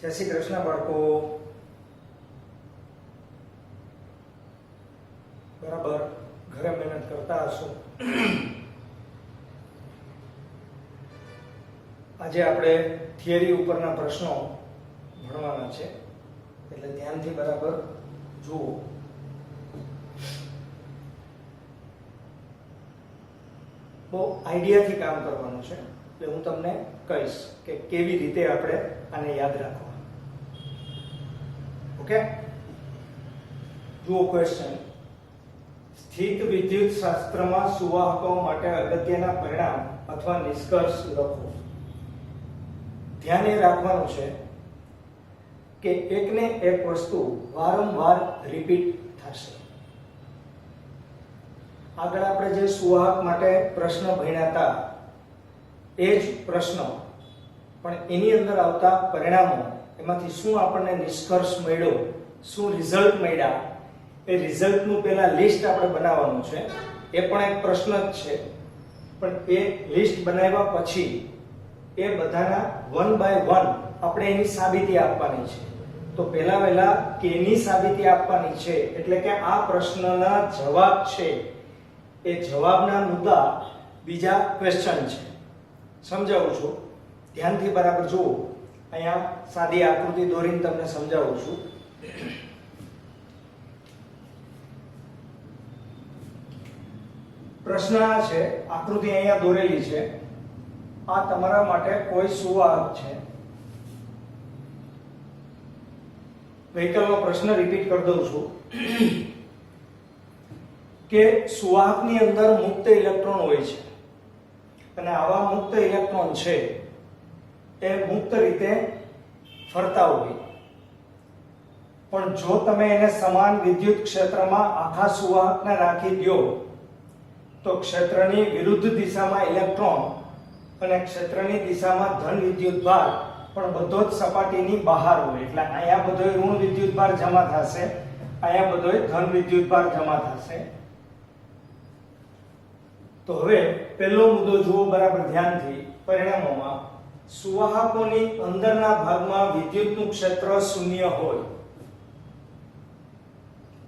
જય શ્રી કૃષ્ણ બાળકો. બરાબર ઘરે મહેનત કરતા હશો. આજે આપણે થિયરી ઉપરના પ્રશ્નો ભણવાના છે, એટલે ધ્યાનથી બરાબર જુઓ. બહુ આઈડિયાથી કામ કરવાનું છે, એટલે હું તમને કહીશ કે કેવી રીતે આપણે આને યાદ રાખવા. ઓકે, જુઓ ક્વેશ્ચન. સ્થિત વિદ્યુત શાસ્ત્રમાં સુવાહકો માટે અગત્યના પરિણામ અથવા નિષ્કર્ષ લખો. ધ્યાન એ રાખવાનું છે કે એકને એક વસ્તુ વારંવાર રિપીટ થશે. આગળ આપણે જે સુવાહક માટે પ્રશ્ન ભણ્યા હતા એ જ પ્રશ્ન, પણ એની અંદર આવતા પરિણામો, એમાંથી શું આપણને નિષ્કર્ષ મળ્યો, શું રિઝલ્ટ મળ્યા, એ રિઝલ્ટનું પહેલા લિસ્ટ આપણે બનાવવાનું છે. એ પણ એક પ્રશ્ન જ છે, પણ એ લિસ્ટ બનાવ્યા પછી એ બધાના વન બાય વન આપણે એની સાબિતી આપવાની છે. તો પહેલા કેની સાબિતી આપવાની છે, એટલે કે આ પ્રશ્નના જવાબ છે એ જવાબના મુદ્દા બીજા ક્વેશ્ચન છે. સમજાવું છું, ધ્યાનથી બરાબર જુઓ. અહીંયા સાદી આકૃતિ દોરીને તમને સમજાવું છું. પ્રશ્ન આ છે, આકૃતિ અહીંયા દોરેલી છે. આ તમારા માટે કોઈ સુવાહક છે. વૈકલ્પનો પ્રશ્ન રિપીટ કરી દઉં છું કે સુવાહકની અંદર મુક્ત ઇલેક્ટ્રોન હોય છે, અને આવા મુક્ત ઇલેક્ટ્રોન છે એ મુક્ત રીતે ફરતા હોય. પણ જો તમે એને સમાન વિદ્યુત ક્ષેત્રમાં આખા સુવાહકને રાખી દો તો ક્ષેત્રની વિરુદ્ધ દિશામાં ઇલેક્ટ્રોન અને ક્ષેત્રની દિશામાં ધન વિદ્યુતભાર પણ બધો જ સપાટીની બહાર હોય. એટલે અહીંયા બધોય ઋણ વિદ્યુતભાર જમા થશે, અહીંયા બધોય ધન વિદ્યુતભાર જમા થશે. તો હવે પહેલો મુદ્દો જુઓ બરાબર ધ્યાનથી. પરિણામોમાં સુવાહકોની અંદરના ભાગમાં વિદ્યુતનું ક્ષેત્ર શૂન્ય હોય.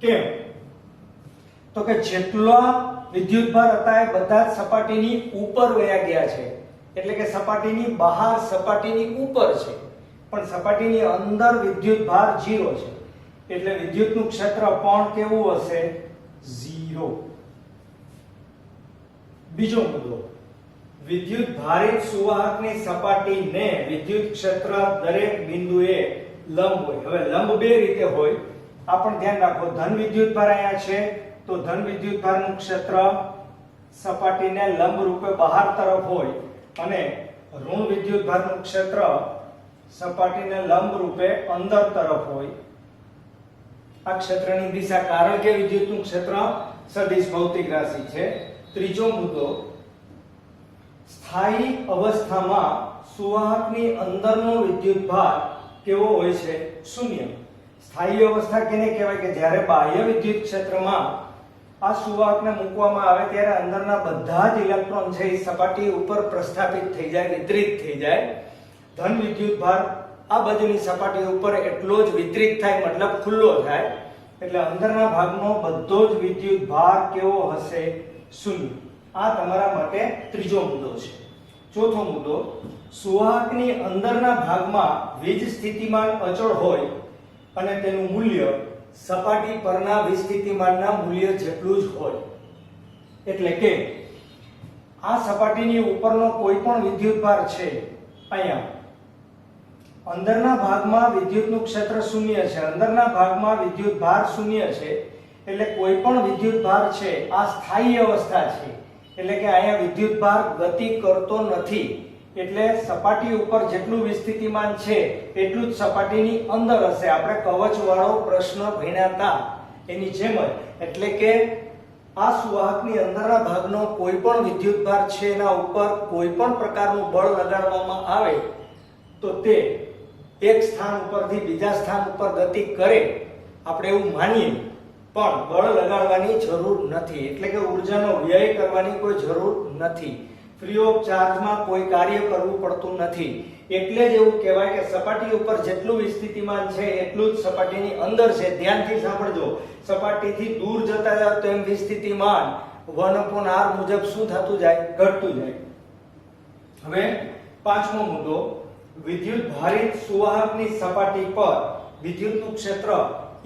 કેમ? તો કે જેટલા વિદ્યુતભાર હતા એ બધા જ સપાટીની ઉપર વયા ગયા છે. એટલે કે સપાટીની બહાર, સપાટીની ઉપર છે, પણ સપાટીની અંદર વિદ્યુતભાર 0 છે. એટલે વિદ્યુતનું ક્ષેત્ર પણ કેવું હશે? 0. બીજો મુદ્દો, વિદ્યુત ભારિત સુવાહકની સપાટીને વિદ્યુત ક્ષેત્ર દરેક બિંદુએ લંબ હોય. હવે લંબ બે રીતે હોય, આ પણ ધ્યાન રાખો. ધન વિદ્યુતભાર અહીંયા છે તો ધન વિદ્યુતભારનું ક્ષેત્ર સપાટીને લંબ રૂપે બહાર તરફ હોય, અને ઋણ વિદ્યુતભારનું ક્ષેત્ર સપાટીને લંબ રૂપે અંદર તરફ હોય. આ ક્ષેત્રની દિશા, કારણ કે વિદ્યુતનું ક્ષેત્ર સદિશ ભૌતિક રાશિ છે. ત્રીજો મુદ્દો, સ્થાયી અવસ્થામાં સુવાહકની અંદરનો વિદ્યુતભાર કેવો હોય છે? શૂન્ય. સ્થાયી અવસ્થા કેને કહેવાય? કે જ્યારે બાહ્ય વિદ્યુત ક્ષેત્રમાં આ સુવાહકને મૂકવામાં આવે ત્યારે અંદરના બધા જ ઇલેક્ટ્રોન છે એ સપાટી ઉપર પ્રસ્થાપિત થઈ જાય, વિતરિત થઈ જાય. ધન વિદ્યુતભાર આ બાજુની સપાટી ઉપર એટલો જ વિતરિત થાય, મતલબ ખુલ્લો થાય. એટલે અંદરના ભાગનો બધો જ વિદ્યુતભાર કેવો હશે? શૂન્ય. આ તમારા માટે ત્રીજો મુદ્દો છે. ચોથો મુદ્દો, સુવાહકની અંદરના ભાગમાં વીજ સ્થિતિમાન અચળ હોય અને તેનું મૂલ્ય સપાટી પરના વિસ્થિતિમાનના મૂલ્ય જેટલું જ હોય. એટલે કે આ સપાટીની ઉપરનો કોઈ પણ વિદ્યુતભાર છે, અહીંયા અંદરના ભાગમાં વિદ્યુતનું ક્ષેત્ર શૂન્ય છે, અંદરના ભાગમાં વિદ્યુતભાર શૂન્ય છે. એટલે કોઈ પણ વિદ્યુતભાર છે આ સ્થાયી અવસ્થા છે. એટલે કે અહીંયા વિદ્યુતભાર ગતિ કરતો નથી. એટલે સપાટી ઉપર જેટલું વિસ્થિતિમાન છે એટલું જ સપાટીની અંદર હશે. આપણે કવચવાળો પ્રશ્ન ભણ્યા હતા એની જેમ જ. એટલે કે આ સુવાહકની અંદરના ભાગનો કોઈ પણ વિદ્યુતભાર છે એના ઉપર કોઈ પણ પ્રકારનું બળ લગાડવામાં આવે તો તે એક સ્થાન ઉપરથી બીજા સ્થાન ઉપર ગતિ કરે, આપણે એવું માનીએ, પણ બળ લગાડવાની જરૂર નથી. એટલે કે ઊર્જાનો વ્યય કરવાની કોઈ જરૂર નથી. ફ્રી ઓફ ચાર્જમાં કોઈ કાર્ય કરવું પડતું નથી. એટલે જ એવું કહેવાય કે સપાટી ઉપર જેટલું વિસ્થિતિમાન છે એટલું જ સપાટીની અંદર છે. ધ્યાનથી સાંભળજો, સપાટીથી દૂર જતા જાવ તેમ વિસ્થિતિમાન 1/r મુજબ શું થતું જાય? ઘટતું જાય. હવે પાંચમો મુદ્દો, વિદ્યુત ભારિત સુવાહકની સપાટી પર વિદ્યુતનું ક્ષેત્ર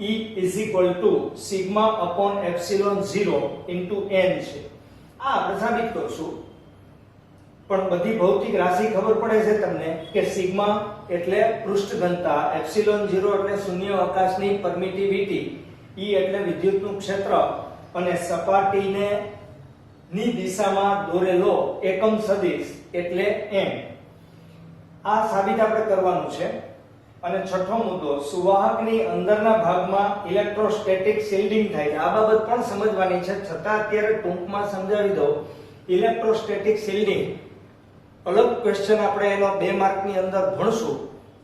E = σ/ε0 * n છે. આ આપણે સાબિત કરશું, પણ બધી ભૌતિક રાશિ ખબર પડે છે તમને કે સિગ્મા એટલે પૃષ્ઠ ઘનતા, એપ્સિલોન 0 એટલે શૂન્ય અવકાશની પરમિટિવિટી, E એટલે વિદ્યુતનું ક્ષેત્ર અને સપાટીને ની દિશામાં દોરેલો એકમ સદિશ એટલે m. આ સાબિત આપણે કરવાનું છે. અને છઠ્ઠો મુદ્દો, સુવાહકની અંદરના ભાગમાં ઇલેક્ટ્રોસ્ટેટિક શિલ્ડિંગ થાય છે. આ બાબત પણ સમજવાની છે, છતાં અત્યારે ટૂંકમાં સમજાવી દઉં. ઇલેક્ટ્રોસ્ટેટિક શિલ્ડિંગ અલગ ક્વેશ્ચન આપણે એનો 2 માર્કની અંદર ભણશું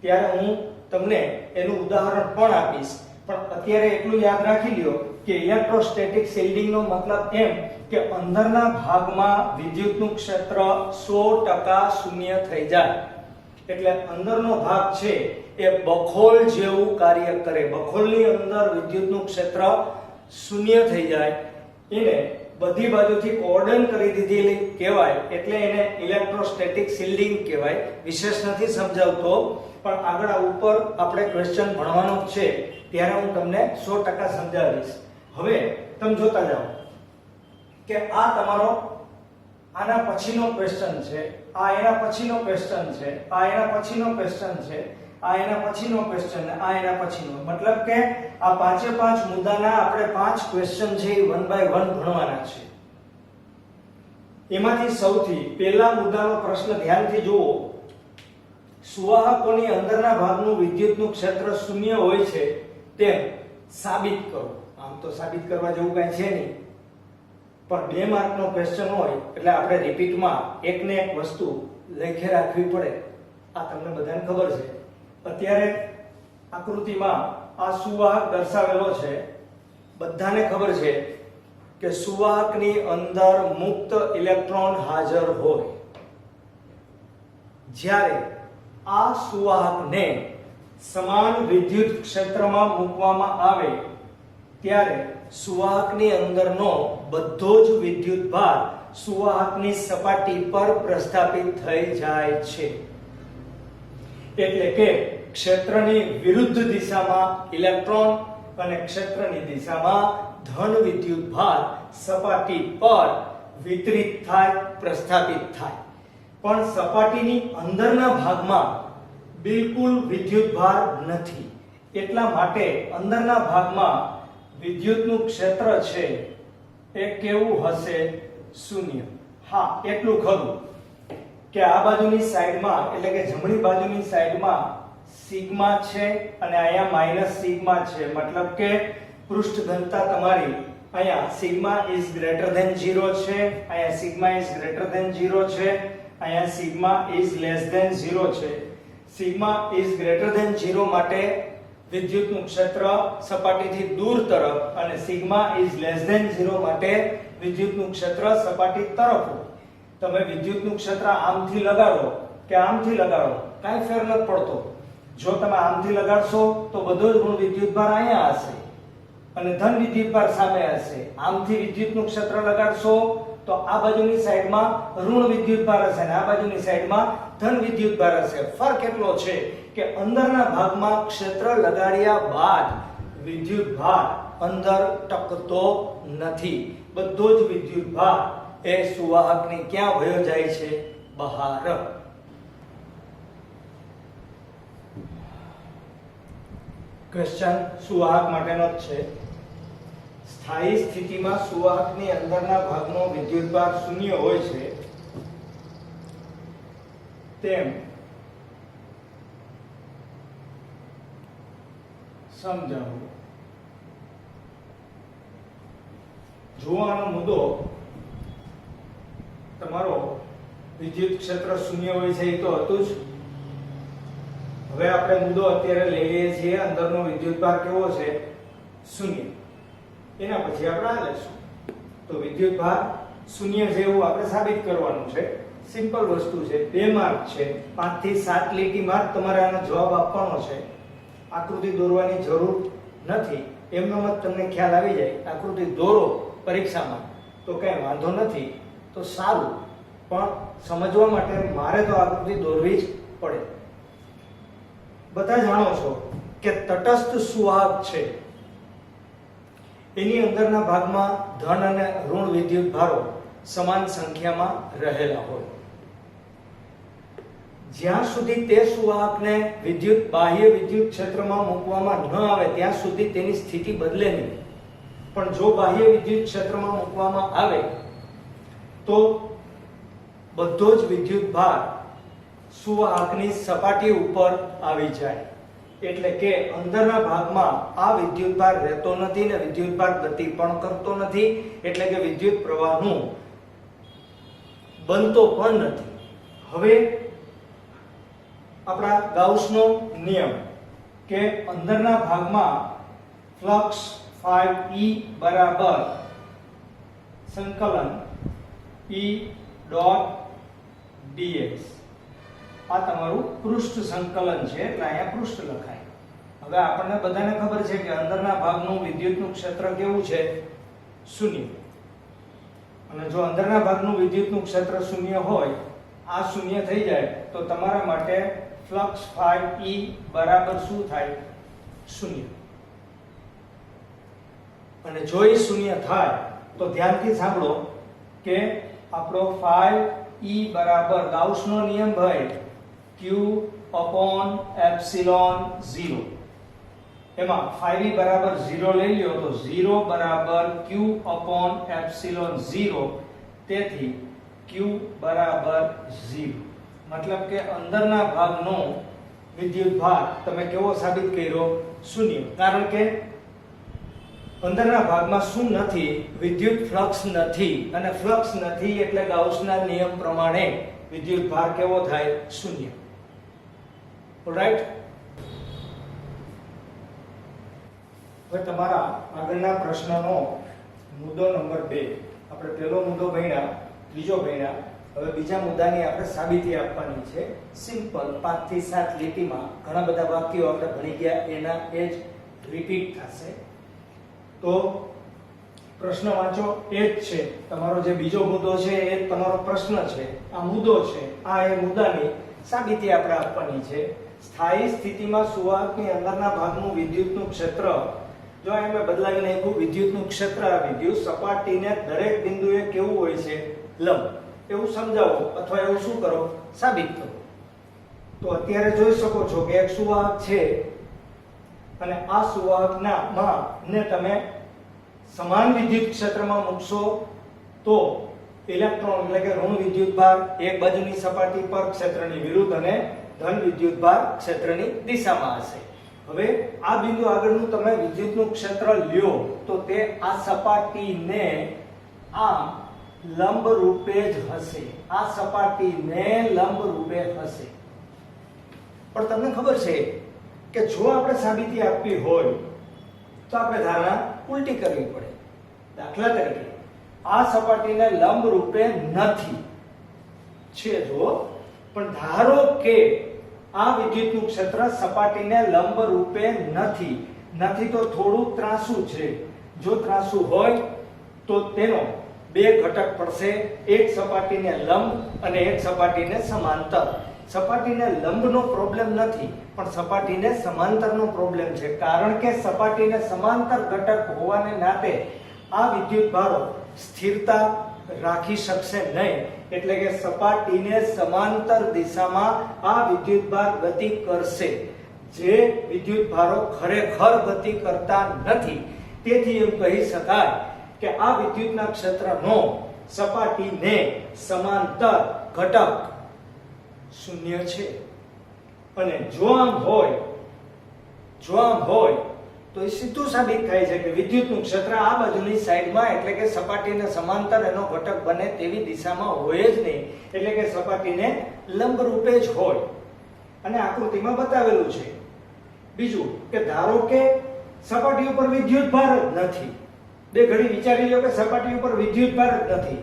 ત્યારે હું તમને એનું ઉદાહરણ પણ આપીશ. પણ અત્યારે એટલું યાદ રાખી લ્યો કે ઇલેક્ટ્રોસ્ટેટિક શિલ્ડિંગનો મતલબ એમ કે અંદરના ભાગમાં વિદ્યુતનું ક્ષેત્ર 100% શૂન્ય થઈ જાય. એટલે અંદરનો ભાગ છે એ બખોલ જેવું કાર્ય કરે. બખોલની અંદર વિદ્યુતનું ક્ષેત્ર શૂન્ય થઈ જાય, એને બધી બાજુથી કોર્ડન કરી દીધેલી કહેવાય, એટલે એને ઇલેક્ટ્રોસ્ટેટિક શિલ્ડિંગ કહેવાય. વિશેષ નથી સમજાવતો, પણ આગળ ઉપર આપણે ક્વેશ્ચન ભણવાનો છે ત્યારે હું તમને 100% સમજાવીશ. હવે તમે જોતા જાઓ કે આ તમારો આના પછીનો ક્વેશ્ચન છે, આ એના પછીનો ક્વેશ્ચન છે, આ એના પછીનો ક્વેશ્ચન છે, આ એના પછીનો ક્વેશ્ચન, આ એના પછીનો. મતલબ કે આ પાંચે પાંચ મુદ્દાના આપણે 5 ક્વેશ્ચન છે એ 1 બાય 1 ભણવાના છે. એમાંથી સૌથી પહેલા મુદ્દાનો પ્રશ્ન ધ્યાનથી જુઓ. સુવાહકોની અંદરના ભાગનું વિદ્યુતનું ક્ષેત્ર શૂન્ય હોય છે તેમ સાબિત કરો. આમ તો સાબિત કરવા જેવું કાંઈ છે નહીં, પણ 2 માર્કનો ક્વેશ્ચન હોય એટલે આપણે રિપીટમાં એકને એક વસ્તુ લખી રાખવી પડે. આ તમને બધાને ખબર છે. અત્યારે આકૃતિમાં આ સુવાહક દર્શાવેલો છે. બધાને ખબર છે કે સુવાહકની અંદર મુક્ત ઇલેક્ટ્રોન હાજર હોય. જ્યારે આ સુવાહકને સમાન વિદ્યુત ક્ષેત્રમાં મૂકવામાં આવે ત્યારે સુવાહકની અંદરનો બધો જ વિદ્યુત ભાર સુવાહકની સપાટી પર પ્રસ્થાપિત થઈ જાય છે. એટલે કે ક્ષેત્રની વિરુદ્ધ દિશામાં ઇલેક્ટ્રોન અને ક્ષેત્રની દિશામાં ધન વિદ્યુત ભાર સપાટી પર વિતરિત થાય, પ્રસ્થાપિત થાય. પણ સપાટીની અંદરના ભાગમાં બિલકુલ વિદ્યુત ભાર નથી. એટલા માટે અંદરના ભાગમાં વિદ્યુતનું ક્ષેત્ર છે એ કેવું હશે? શૂન્ય. હા, એટલું ખરું કે આ બાજુની સાઈડમાં એટલે કે જમણી બાજુની સાઈડમાં સિગ્મા છે અને અહીંયા માઈનસ સિગ્મા છે. મતલબ કે પૃષ્ઠ ઘનતા તમારી અહીંયા સિગ્મા ઇઝ ગ્રેટર ધેન 0 છે, અહીંયા સિગ્મા ઇઝ ગ્રેટર ધેન 0 છે, અહીંયા સિગ્મા ઇઝ લેસ ધેન 0 છે. સિગ્મા ઇઝ ગ્રેટર ધેન 0 માટે વિદ્યુતનું ક્ષેત્ર સપાટીથી દૂર તરફ અને સિગ્મા ઇઝ લેસ ધેન 0 માટે વિદ્યુતનું ક્ષેત્ર સપાટી તરફ. તમે વિદ્યુતનું ક્ષેત્ર આમથી લગાડો કે આમથી લગાડો કાંઈ ફેર નથી પડતો. જો તમે આમથી લગાડશો તો બધો જ ઋણ વિદ્યુતભાર અહીંયા હશે અને ધન વિદ્યુતભાર સામે હશે. આમથી વિદ્યુતનું ક્ષેત્ર લગાડશો તો આ બાજુની સાઈડમાં ઋણ વિદ્યુતભાર હશે અને આ બાજુની સાઈડમાં ધન વિદ્યુતભાર હશે. ફરક એટલો છે કે અંદરના ભાગમાં ક્ષેત્ર લગાડ્યા બાદ વિદ્યુતભાર અંદર ટકતો નથી. બધો જ વિદ્યુતભાર એ સુવાહકની ક્યાં વયો જાય છે? બહાર. ક્વેશ્ચન સુવાહક માટેનો જ છે. સ્થાયી સ્થિતિમાં સુવાહકની અંદરના ભાગનો વિદ્યુતભાર શૂન્ય હોય છે તેમ સમજાવો. જોવાનો મુદ્દો તમારો વિદ્યુત ક્ષેત્ર શૂન્ય હોય છે એ તો હતું જ. હવે આપણે મુદ્દો અત્યારે લઈ લઈએ છીએ અંદરનો વિદ્યુતભાર કેવો છે? શૂન્ય. એના પછી આપણે આ લઈશું. તો વિદ્યુતભાર શૂન્ય છે એવું આપણે સાબિત કરવાનું છે. સિમ્પલ વસ્તુ છે, 2 માર્ક છે, 5 થી 7 લીટીમાં જ તમારે આનો જવાબ આપવાનો છે. આકૃતિ દોરવાની જરૂર નથી, એમનો જ તમને ખ્યાલ આવી જાય. આકૃતિ દોરો પરીક્ષામાં તો કઈ વાંધો નથી, તો સારું, પણ સમજવા માટે મારે તો આકૃતિ દોરવી જ પડે. બધા જાણો છો કે તટસ્થ સુવાહક છે એની અંદરના ભાગમાં ધન અને ઋણ વિદ્યુત ભારો સમાન સંખ્યામાં રહેલા હોય. જ્યાં સુધી તે સુવાહકને બાહ્ય વિદ્યુત ક્ષેત્રમાં મૂકવામાં ન આવે ત્યાં સુધી તેની સ્થિતિ બદલે નહીં. પણ જો બાહ્ય વિદ્યુત ક્ષેત્રમાં મૂકવામાં આવે તો બધો જ વિદ્યુત ભાર સુવાહકની સપાટી ઉપર આવી જાય. એટલે કે અંદરના ભાગમાં આ વિદ્યુત ભાર રહેતો નથી ને વિદ્યુત ભાર ગતિ પણ કરતો નથી, એટલે કે વિદ્યુત પ્રવાહનું બનતો પણ નથી. હવે આપણા ગાઉસનો નિયમ કે અંદરના ભાગમાં ફ્લક્સ 5E બરાબર સંકલન E ડોટ dx, આ તમારું પૃષ્ઠ સંકલન છે એટલે અહીંયા પૃષ્ઠ લખાય. હવે આપણને બધાને ખબર છે કે અંદરના ભાગનું વિદ્યુતનું ક્ષેત્ર કેવું છે? શૂન્ય. અને જો અંદરના ભાગનું વિદ્યુતનું ક્ષેત્ર શૂન્ય હોય, આ શૂન્ય થઈ જાય તો તમારા માટે ફ્લક્સ 5E બરાબર શું થાય? શૂન્ય. અને જો એ શૂન્ય થાય તો ધ્યાનથી સાંભળો કે આપણો 5E બરાબર ગાઉસનો નિયમ ભાઈ Q upon epsilon 0. એમાં 5E બરાબર 0 લઈ લ્યો તો 0 બરાબર Q upon epsilon 0, તેથી Q બરાબર 0. મતલબ કે અંદરના ભાગનો વિદ્યુત ભાર તમે કેવો સાબિત કર્યો? શૂન્ય. કારણ કે અંદરના ભાગમાં શું નથી? વિદ્યુત ફ્લક્સ નથી, અને ફ્લક્સ નથી એટલે ગાઉસના નિયમ પ્રમાણે વિદ્યુત ભાર કેવો થાય? શૂન્ય. ઓલરાઈટ. હવે તમારા આગળના પ્રશ્નનો મુદ્દો નંબર 2. આપણે પહેલો મુદ્દો ભણ્યા, બીજો ભણ્યા, હવે બીજા મુદ્દાની આપણે સાબિતી આપવાની છે. સિમ્પલ 5 થી 7 લીટીમાં ઘણા બધા વાક્યો આપણે ભણી ગયા, એના એ જ રિપીટ થશે. તો પ્રશ્ન વાંચો, એ જ છે તમારો જે બીજો મુદ્દો છે, એ જ તમારો પ્રશ્ન છે. આ મુદ્દો છે, આ એ મુદ્દાની સાબિતી આપણે આપવાની છે. સ્થાયી સ્થિતિમાં સુવાહકની અંદરના ભાગનું વિદ્યુતનું ક્ષેત્ર, જો એમે બદલાવી નાખ્યું, વિદ્યુતનું ક્ષેત્ર આવી ગયું. સપાટીને દરેક બિંદુએ કેવું હોય છે? લંબ. એવું સમજાવો અથવા એવું શું કરો? સાબિત કરો. તો અત્યારે જોઈ શકો છો કે એક સુવાહક છે અને આ સુવાહકના ને તમે સમાન વિદ્યુત ક્ષેત્રમાં મૂકશો તો ઇલેક્ટ્રોન એટલે કે ઋણ વિદ્યુત ભાર એક બાજુની સપાટી પર ક્ષેત્રની વિરુદ્ધ અને ધન વિદ્યુત ભાર ક્ષેત્રની દિશામાં હશે. હવે આ બિંદુ આગળનું તમે વિદ્યુતનું ક્ષેત્ર લ્યો તો તે આ સપાટીને આ લંબ રૂપે જ હશે. આ સપાટીને લંબ રૂપે હશે. પણ તમને ખબર છે કે જો આપણે સાબિતી આપવી હોય તો આપણે ધારણા ઉલટી કરવી પડે. દાખલા તરીકે આ સપાટીને લંબ રૂપે નથી છે જો, પણ ધારો કે આ વિદ્યુતનું ક્ષેત્ર સપાટીને લંબ રૂપે નથી તો થોડું ત્રાંસુ છે. જો ત્રાંસુ હોય તો તેનો બે ઘટક પડશે, એક સપાટીને લંબ અને એક સપાટીને સમાંતર. સપાટીને લંબનો પ્રોબ્લેમ નથી, પણ સપાટીને સમાંતરનો પ્રોબ્લેમ છે. કારણ કે સપાટીને સમાંતર ઘટક હોવાને નાતે આ વિદ્યુત ભારો સ્થિરતા રાખી શકશે નહીં. એટલે કે સપાટીને સમાંતર દિશામાં આ વિદ્યુત ભાર ગતિ કરશે, જે વિદ્યુત ભારો ખરેખર ગતિ કરતા નથી. તેથી એમ કહી શકાય કે આ વિદ્યુતના ક્ષેત્રનો સપાટીને સમાંતર ઘટક શૂન્ય છે. અને જો આમ હોય તો એ સીધું સાબિત થાય છે કે વિદ્યુતનું ક્ષેત્ર આ બાજુની સાઈડમાં એટલે કે સપાટીને સમાંતર એનો ઘટક બને તેવી દિશામાં હોય જ નહીં. એટલે કે સપાટીને લંબ રૂપે જ હોય. અને આકૃતિમાં બતાવેલું છે. બીજું કે ધારો કે સપાટી ઉપર વિદ્યુત ભાર જ નથી. બે ઘડી વિચારી લો કે સપાટી ઉપર વિદ્યુત ભાર જ નથી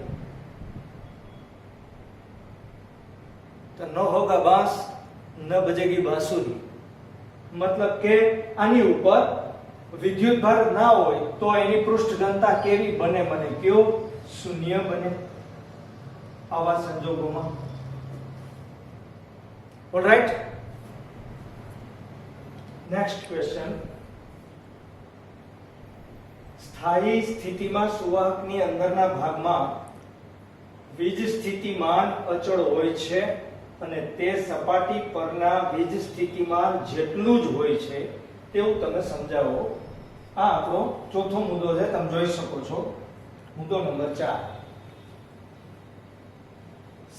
ન હોગા બાંસ ન બજેગી બાંસુરી, મતલબ કે આની ઉપર વિદ્યુત ભાર ના હોય તો એની પૃષ્ઠ ઘનતા કેવી બને? કેવો? શૂન્ય બને આવા સંજોગોમાં. Alright, next question. સ્થાયી સ્થિતિમાં સુવાહકની અંદરના ભાગમાં વીજ સ્થિતિમાન અચળ હોય છે અને તે સપાટી પરના વીજ સ્થિતિમાન જેટલું જ હોય છે તેવું તમે સમજાવો. આ આપણો ચોથો મુદ્દો છે, તમે જોઈ શકો છો. મુદ્દો નંબર 4.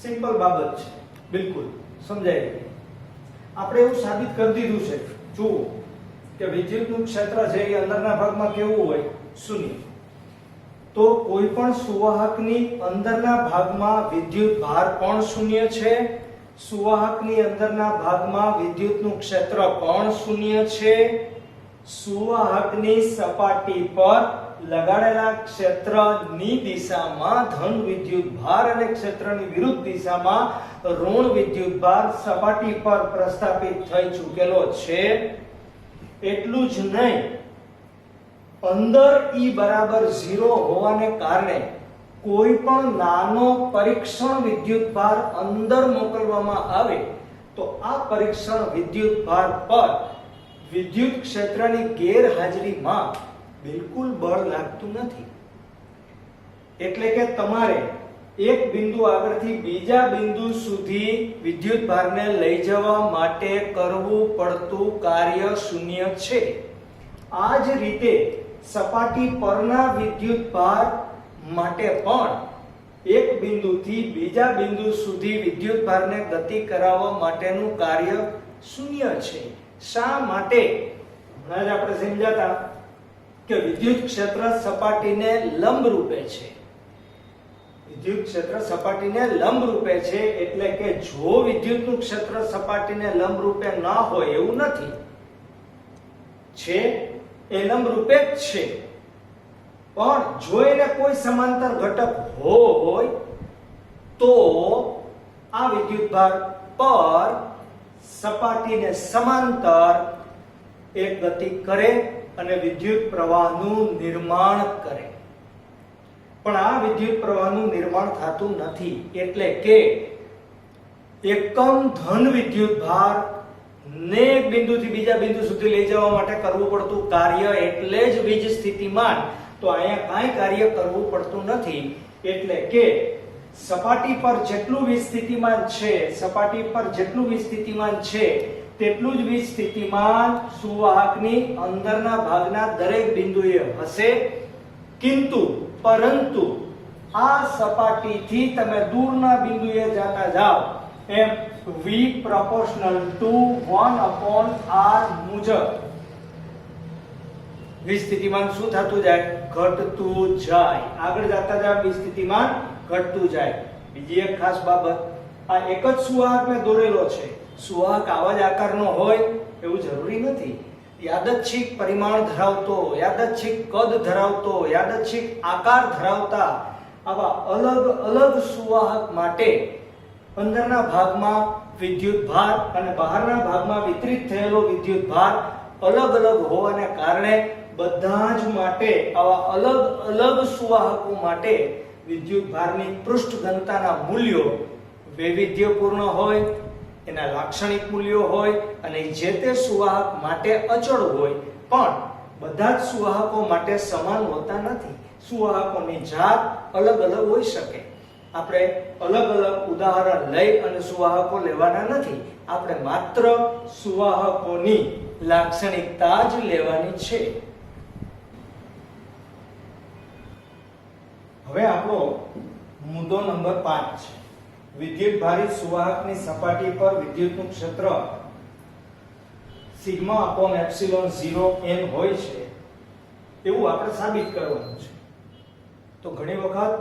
સિમ્પલ બાબત છે, બિલકુલ સમજાય ગઈ. આપણે એવું સાબિત કરી દીધું છે. જુઓ કે વિદ્યુતનું ક્ષેત્ર છે એ અંદરના ભાગમાં કેવું હોય? શૂન્ય. તો કોઈ પણ સુવાહકની અંદરના ભાગમાં વિદ્યુત ભાર પણ શૂન્ય છે, સુવાહકની અંદરના ભાગમાં વિદ્યુતનું ક્ષેત્ર પણ શૂન્ય છે, સુવાહકની સપાટી પર લગાડેલા ક્ષેત્રની દિશામાં ધન વિદ્યુત ભાર અને ક્ષેત્રની વિરુદ્ધ દિશામાં ઋણ વિદ્યુત ભાર સપાટી પર પ્રસ્થાપિત થઈ ચૂકેલો છે. એટલું જ નહીં, અંદર E બરાબર 0 હોવાને કારણે કોઈ પણ નાનો પરીક્ષણ વિદ્યુત ભાર અંદર મોકલવામાં આવે તો આ પરીક્ષણ વિદ્યુત ભાર પર વિદ્યુત ક્ષેત્રની ગેરહાજરીમાં બિલકુલ બળ લાગતું નથી. એટલે કે તમારે એક બિંદુ આગળથી બીજા બિંદુ સુધી વિદ્યુત ભારને લઈ જવા માટે કરવું પડતું કાર્ય શૂન્ય છે. આ જ રીતે સપાટી પરના વિદ્યુત ભાર માટે પણ એક બિંદુથી બીજા બિંદુ સુધી વિદ્યુત ભારને ગતિ કરાવવા માટેનું કાર્ય શૂન્ય છે. શા માટે? હમણાં જ આપણે સમજાતા કે વિદ્યુત ક્ષેત્ર સપાટીને લંબ રૂપે છે. વિદ્યુત ક્ષેત્ર સપાટીને લંબ રૂપે છે એટલે કે જો વિદ્યુતનું ક્ષેત્ર સપાટીને લંબ રૂપે ન હોય એવું નથી, છે એ લંબ રૂપે જ છે, પણ જો એને કોઈ સમાંતર ઘટક હોય તો આ વિદ્યુત ભાર પર સપાટીને સમાંતર એક ગતિ કરે અને વિદ્યુત પ્રવાહનું નિર્માણ કરે. પણ આ વિદ્યુત પ્રવાહનું નિર્માણ થતું નથી. એટલે કે એકમ ધન વિદ્યુત ભાર ને એક બિંદુથી બીજા બિંદુ સુધી લઈ જવા માટે કરવું પડતું કાર્ય એટલે જ વીજ સ્થિતિમાન. તો અહીંયા કાંઈ કાર્ય કરવું પડતું નથી. એટલે કે સપાટી પર જેટલું વીજ સ્થિતિમાન છે, સપાટી પર જેટલું વીજ સ્થિતિમાન છે તેટલું જ વીજ સ્થિતિમાન સુવાહકની અંદરના ભાગના દરેક બિંદુએ હશે. પરંતુ આ સપાટીથી તમે દૂરના બિંદુએ જતા જાઓ એમ V proportional to 1/r મુજબ વીજ સ્થિતિમાન શું થતું જાય? ઘટતું જાય. આગળ જતા જાવ વીજ સ્થિતિમાન ઘટતું જાય. બીજી એક ખાસ બાબત, આ એક જ સુવાહક મેં દોરેલો છે. સુવાહક આવા જ આકારનો હોય એવું જરૂરી નથી. યાદચ્છિક પરિમાણ ધરાવતો, યાદચ્છિક કદ ધરાવતો, યાદચ્છિક આકાર ધરાવતા આવા અલગ અલગ સુવાહક માટે અંદરના ભાગમાં વિદ્યુત ભાર અને બહારના ભાગમાં વિતરિત થયેલો વિદ્યુત ભાર અલગ અલગ હોવાને કારણે બધા જ માટે આવા અલગ અલગ સુવાહકો માટે વિદ્યુત ભારની પૃષ્ઠ ઘનતાના મૂલ્યો વૈવિધ્યપૂર્ણ હોય, એના લાક્ષણિક મૂલ્યો હોય અને જે તે સુવાહક માટે અચળ હોય. પણ બધા જ સુવાહકો માટે સમાન હોતા નથી. સુવાહકોની જાત અલગ અલગ હોઈ શકે. આપણે અલગ અલગ ઉદાહરણ લઈ અને સુવાહકો લેવાના નથી. આપણે માત્ર સુવાહકોની લાક્ષણિકતા જ લેવાની છે. હવે આપણો મુદ્દો નંબર 5 છે. વિદ્યુતભારિત સુવાહકની સપાટી પર વિદ્યુતનું ક્ષેત્ર સિગ્મા અપોન એપ્સિલોન 0 n હોય છે એવું આપણે સાબિત કરવાનું છે. તો ઘણી વખત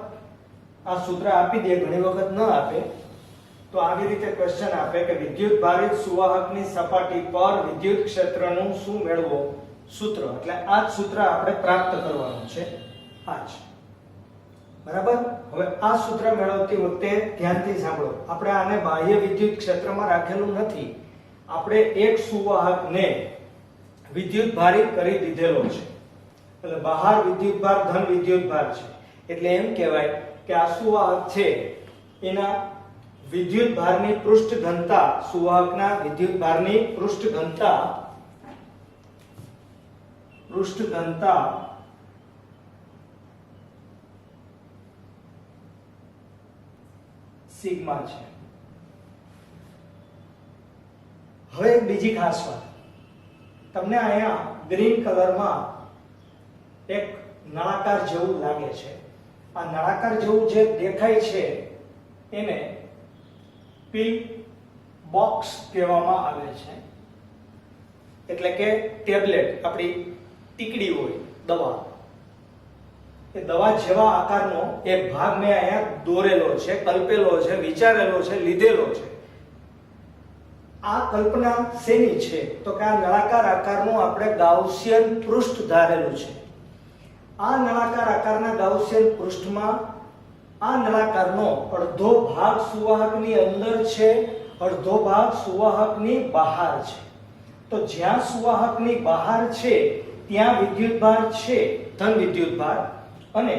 આ સૂત્ર આપી દે, ઘણી વખત ન આપે. તો આવી રીતે ક્વેશ્ચન આપે કે વિદ્યુતભારિત સુવાહકની સપાટી પર વિદ્યુત ક્ષેત્રનું શું મેળવો? સૂત્ર. એટલે આ જ સૂત્ર આપણે પ્રાપ્ત કરવાનું છે. આ જ બરાબર. હવે આ સૂત્ર મેળવતી વખતે ધ્યાનથી સાંભળો. આપણે આને બાહ્ય વિદ્યુત ક્ષેત્રમાં રાખેલું નથી. આપણે એક સુવાહકને વિદ્યુત ભારિત કરી દીધેલો છે. એટલે બહાર વિદ્યુત ભાર ધન વિદ્યુત ભાર છે. એટલે એમ કહેવાય કે આ સુવાહક છે એના વિદ્યુત ભારની પૃષ્ઠ ઘનતા, સુવાહકના વિદ્યુત ભારની પૃષ્ઠ ઘનતા સિગ્મા છે. હવે એક બીજી ખાસ વાત, તમને અહીંયા ગ્રીન કલરમાં એક નળાકાર જેવું લાગે છે. આ નળાકાર જેવું જે દેખાય છે એને પિલ બોક્સ કહેવામાં આવે છે. એટલે કે ટેબ્લેટ, આપણી ટીકડી હોય દવા, એ દવા જેવા આકારનો એક ભાગ મેં અહીંયા દોરેલો છે, કલ્પેલો છે, વિચારેલો છે, લીધેલો છે. આ કલ્પના શેની છે? તો કે આ નળાકાર આકારનું આપણે ગાઉસિયન પૃષ્ઠ ધારેલું છે. આ નળાકાર આકારના ગાઉસિયન પૃષ્ઠમાં આ નળાકારનો અડધો ભાગ સુવાહકની અંદર છે, અડધો ભાગ સુવાહકની બહાર છે. તો જ્યાં સુવાહકની બહાર છે ત્યાં વિદ્યુતભાર છે, ધન વિદ્યુતભાર, અને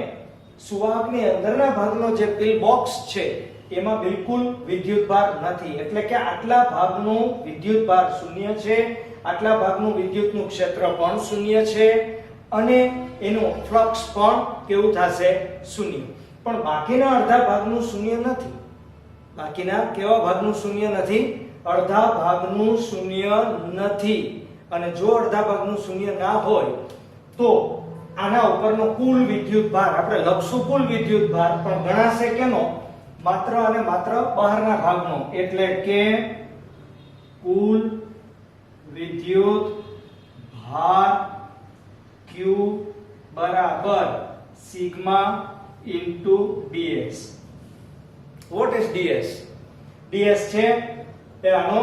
સુવાહકની અંદરના ભાગનો જે પિલ બોક્સ છે એમાં બિલકુલ વિદ્યુતભાર નથી. એટલે કે આટલા ભાગનું વિદ્યુતભાર શૂન્ય છે, આટલા ભાગનું વિદ્યુતનું ક્ષેત્ર પણ શૂન્ય છે, અને એનું ફ્લક્સ પણ કેવું થશે? શૂન્ય. પણ બાકીના અડધા ભાગનું શૂન્ય નથી. બાકીના કેવા ભાગનું શૂન્ય નથી? અડધા ભાગનું શૂન્ય નથી. અને જો અડધા ભાગનું શૂન્ય ના હોય તો આના ઉપરનો કુલ વિદ્યુતભાર આપણે લખશું કુલ વિદ્યુતભાર, પણ ગણાશે કેનો? માત્ર અને માત્ર બહારના ભાગનો. એટલે કે કુલ વિદ્યુત ભાર Q બરાબર sigma into ds. What is ds? ds છે એ આનો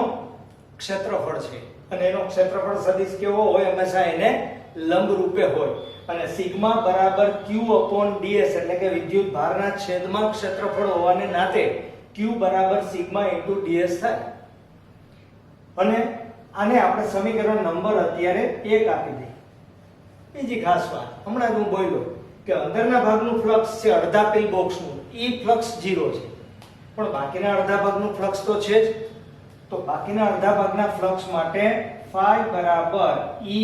ક્ષેત્રફળ છે, અને એનો ક્ષેત્રફળ સદિશ કેવો હોય? હંમેશા એને લંબ રૂપે હોય. અને સિગ્મા બરાબર Q upon ds, એટલે કે વિદ્યુત ભારના છેદમાં ક્ષેત્રફળ હોવાને નાતે Q બરાબર સિગ્મા ઇન્ટુ ds થાય. અને આને આપણે સમીકરણ નંબર અત્યારે 1 આપી દઈએ. બીજી ખાસ વાત, હમણાં હું બોલ્યો કે અંદરના ભાગનું ફ્લક્સ છે અડધા પિલ બોક્સનું, ઈ ફ્લક્સ 0 છે, પણ બાકીના અડધા ભાગનું ફ્લક્સ તો છે જ. તો બાકીના અડધા ભાગના ફ્લક્સ માટે phi બરાબર E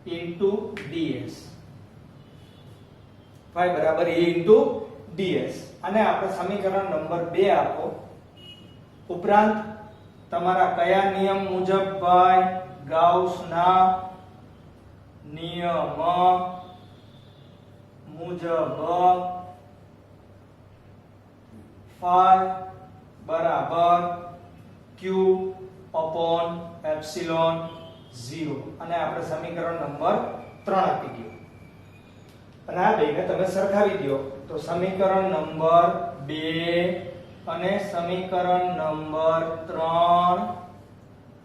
into ds. phi બરાબર E into ds. અને આપણે સમીકરણ નંબર 2 આપો. ઉપરાંત તમારા કયા નિયમ મુજબ ભાઈ? ગાઉસના નિયમ મુજબ phi બરાબર Q upon epsilon 0. અને આપણે સમીકરણ નંબર 3 આપી દો. અને આ બેને તમે સરખાવી દો તો સમીકરણ નંબર 2 અને સમીકરણ નંબર 3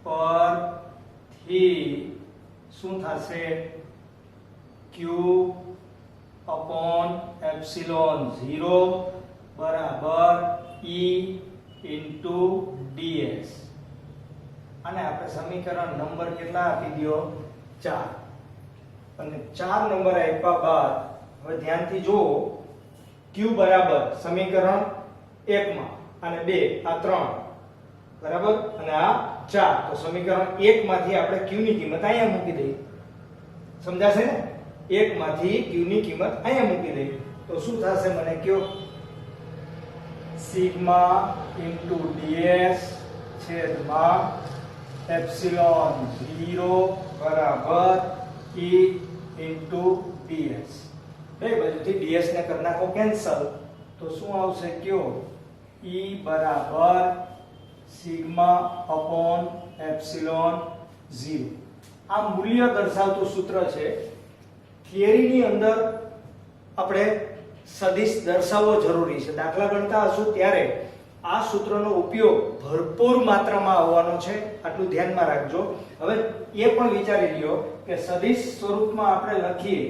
પરથી શું થશે? Q upon epsilon 0 બરાબર E into ds. અને આપણે સમીકરણ નંબર કેટલા આપી દો? 4. અને 4 નંબર આપ્યા બાદ હવે ધ્યાનથી જુઓ. Q બરાબર સમીકરણ 1 માં અને 2 આ 3 બરાબર, અને આ 4. તો સમીકરણ 1 માંથી આપણે Q ની કિંમત અહીંયા મૂકી દઈએ. સમજાશે ને? 1 માંથી Q ની કિંમત અહીંયા મૂકી દઈએ તો શું થશે મને કયો? સિગ્મા ઇન્ટુ ds છેદમાં એપ્સિલોન 0 બરાબર E ઇન્ટુ ds. બે બાજુથી ds ને કરી નાખો કેન્સલ તો શું આવશે કયો? E બરાબર સિગ્મા અપોન એપ્સિલોન 0. આ મૂલ્ય દર્શાવતું સૂત્ર છે. થિયરીની અંદર આપણે સદિશ દર્શાવવો જરૂરી છે. દાખલા ગણતા હશું ત્યારે આ સૂત્રનો ઉપયોગ ભરપૂર માત્રામાં આવવાનો છે, આટલું ધ્યાનમાં રાખજો. હવે એ પણ વિચારી લ્યો કે સદિશ સ્વરૂપમાં આપણે લખીએ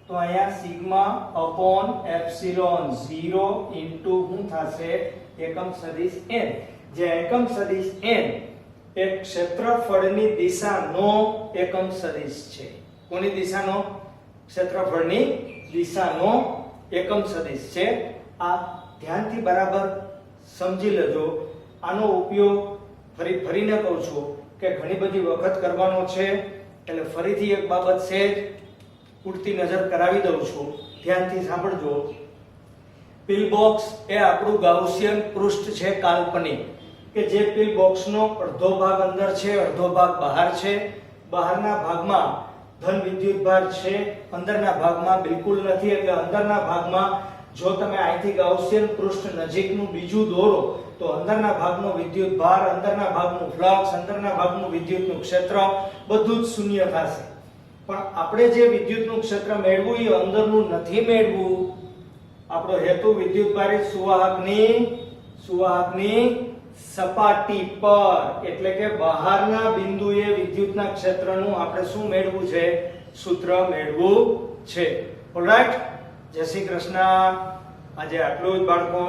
તો અહીંયા સિગ્મા અપોન એપ્સિલોન 0 ઇન્ટુ શું થશે એકમ સદિશ n, જે એકમ સદિશ n એ ક્ષેત્રફળની દિશાનો એકમ સદિશ છે. કોની દિશાનો? ક્ષેત્રફળની દિશાનો એકમ સદિશ છે. આ ધ્યાનથી બરાબર સમજી લેજો. આનો ઉપયોગ ફરીને કહું છું કે ઘણી બધી વખત કરવાનો છે, એટલે ફરીથી એક બાબત છે ઉડતી નજર કરાવી દઉં છું, ધ્યાનથી સાંભળજો. પિલ બોક્સ એ આપણું ગાઉસિયન પૃષ્ઠ છે, કાલ્પનિક, કે જે પિલ બોક્સનો અડધો ભાગ અંદર છે, અડધો ભાગ બહાર છે. બહારના ભાગમાં ધન વિદ્યુતભાર છે, અંદરના ભાગમાં બિલકુલ નથી. એટલે અંદરના ભાગમાં જો તમે અહીંથી ગાઉસિયન પૃષ્ઠ નજીકનું બીજું દોરો તો અંદરના ભાગનો વિદ્યુતભાર, અંદરના ભાગનું ફ્લક્સ, અંદરના ભાગનું વિદ્યુતનું ક્ષેત્ર બધું જ શૂન્ય થશે. પણ આપણે જે વિદ્યુતનું ક્ષેત્ર મેળવવું એ અંદરનું નથી મેળવવું. આપણો હેતુ વિદ્યુતભારિત સુવાહકની સપાટી પર, એટલે કે બહારના બિંદુએ વિદ્યુતના ક્ષેત્રનું આપણે શું મેળવવું છે? સૂત્ર મેળવવું છે. ઓલરાઈટ, જય શ્રી કૃષ્ણ. આજે આટલું જ બાળકો.